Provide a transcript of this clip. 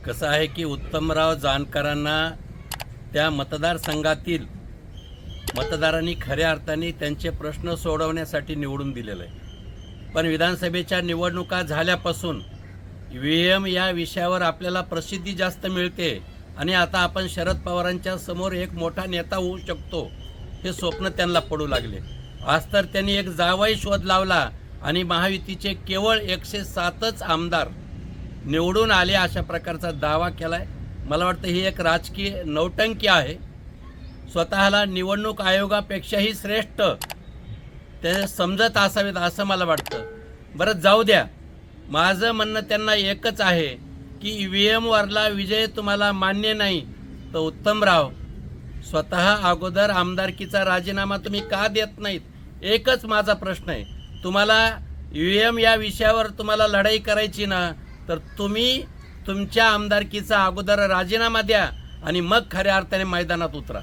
कसं आहे की उत्तमराव जानकरांना त्या मतदारसंघातील मतदारांनी खऱ्या अर्थाने त्यांचे प्रश्न सोडवण्यासाठी निवडून दिलेलं आहे। पण विधानसभेच्या निवडणुका झाल्यापासून ईव्हीएम या विषयावर आपल्याला प्रसिद्धी जास्त मिळते आणि आता आपण शरद पवारांच्या समोर एक मोठा नेता होऊ शकतो हे स्वप्न त्यांना पडू लागले। आज तर त्यांनी एक जावई शोध लावला आणि महायुतीचे केवळ 107च आमदार निवडून आले अशा प्रकारचा दावा केलाय। मला वाटतं ही एक राजकीय नौटंकी आहे। स्वतःला निवडणूक आयोगापेक्षाही श्रेष्ठ ते समजत असावेत असं मला वाटतं। बरं जाऊ द्या, माझं म्हणणं त्यांना एकच आहे की ईव्हीएम वरला विजय तुम्हाला मान्य नाही तर उत्तमराव स्वतः अगोदर आमदारकीचा राजीनामा तुम्ही का देत नाहीत? एकच माझा प्रश्न आहे। तुम्हाला ईव्हीएम या विषयावर तुम्हाला लढाई करायची ना तर तुम्ही तुमच्या आमदारकीचा अगोदर राजीनामा द्या आणि मग खऱ्या अर्थाने मैदानात उतरा।